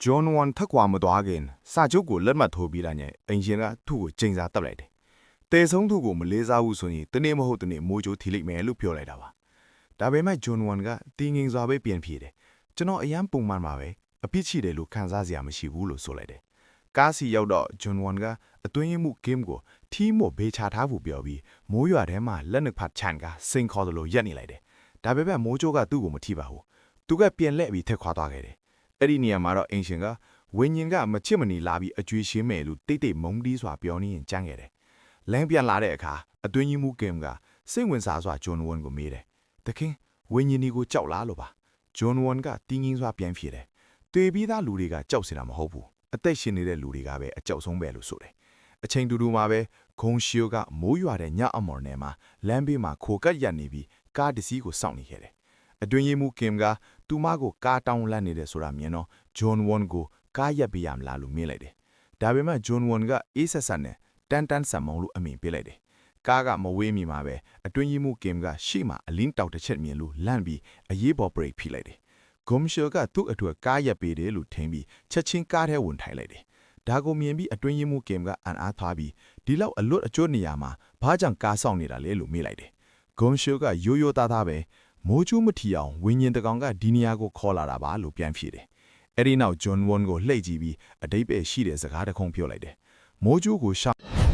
ဂျွန်ဝန်ထက်ကွာမသွားခင်စာချုပ်ကိုလက်မှတ်ထိုးပြီးတာနဲ့အင်ရှင်ကသူ့ကိုချိန်စာတပ်လိုက်တယ်။တေဆုံးသူကိုမလေးစားဘူးဆိုရင်တနေ့မဟုတ်တနေ့မိုးကြိုးထီလိုက်မယ်လို့ပြောလိုက်တာပါ။ဒါပေမဲ့ဂျွန်ဝန်ကတင်းငင်စွာပဲပြန်ပြေးတယ်။ကျွန်တော်အရန်ပုံမှန်ပါပဲ။အပြစ်ရှိတယ်လို့ခံစားစရာမရှိဘူးလို့ဆိုလိုက်တယ်။ကားစီရောက်တော့ဂျွန်ဝန်ကအတွင်းမှုဂိမ်းကိုထီးမို့ဘေးချထားဖို့ပြောပြီးမိုးရွာထဲမှာလက်နက်ဖတ်ချန်ကစိန်ခေါ်တယ်လို့ရက်နေလိုက်တယ်။ဒါပေမဲ့မိုးကြိုးကသူ့ကိုမထိပါဘူး။သူကပြန်လှည့်ပြီးထက်ခွာသွားခဲ့တယ်။အဲ့ဒီနေရာမှာတော့အင်ရှင်ကဝင်းရင်ကမချစ်မနီလာပြီးအကျွေးရှင်းမယ်လို့တိတ်တိတ်မုံတီးစွာပြောနေရင်ကြမ်းခဲ့တယ်။လမ်းပြန်လာတဲ့အခါအတွင်းမှုဂိမ်းကစိတ်ဝင်စားစွာဂျွန်ဝန်ကိုမေးတယ်။တခင်ဝင်းရင်ဒီကိုကြောက်လားလို့ပါ။ဂျွန်ဝန်ကတင်းငင်းစွာပြန်ဖြေတယ်။တွေ့ပြီးသားလူတွေကကြောက်စရာမဟုတ်ဘူး။အသက်ရှင်နေတဲ့လူတွေကပဲအကြောက်ဆုံးပဲလို့ဆိုတယ်။အချိန်တူတူမှာပဲဂုံရှိုးကမိုးရွာတဲ့ညအမော်နယ်မှာလမ်းဘေးမှာခိုကတ်ရနေပြီးကားတစ်စီးကိုစောင့်နေခဲ့တယ်။အတွင်းမှုဂိမ်းကသူမကိုကားတောင်းလန့်နေတယ်ဆိုတာမြင်တော့ဂျွန်ဝန်ကိုကားရက်ပေးရမလားလို့မေးလိုက်တယ်။ဒါပေမဲ့ဂျွန်ဝန်ကအေးဆက်ဆက်နဲ့တန်ဆန်မောင်လို့အမိန်ပေးလိုက်တယ်။ကားကမဝေးမီမှာပဲအတွင်းမှုဂိမ်းကရှေ့မှာအလင်းတောက်တစ်ချက်မြင်လို့လန့်ပြီးအရေးပေါ်ဘရိတ်ဖိလိုက်တယ်။ဂုံရှိုးကသူ့အတွက်ကားရက်ပေးတယ်လို့ထင်ပြီးချက်ချင်းကားထဲဝင်ထိုင်လိုက်တယ်။ဒါကိုမြင်ပြီးအတွင်းမှုဂိမ်းကအန်အားထားပြီးဒီလောက်အလွတ်အကျွတ်နေရာမှာဘာကြောင့်ကားဆောင်နေတာလဲလို့မေးလိုက်တယ်။ဂုံရှိုးကရိုးရိုးသားသားပဲမိုးကျူးမထီအောင်ဝင်းရင်တကောင်ကဒီနေရာကိုခေါ်လာတာပါလို့ပြန်ဖြေတယ်။အဲ့ဒီနောက်ဂျွန်ဝန်ကိုလှည့်ကြည့်ပြီးအတိတ်ပဲရှိတဲ့စကားတစ်ခုပြောလိုက်တယ်။မိုးကျူးကိုရှောင်း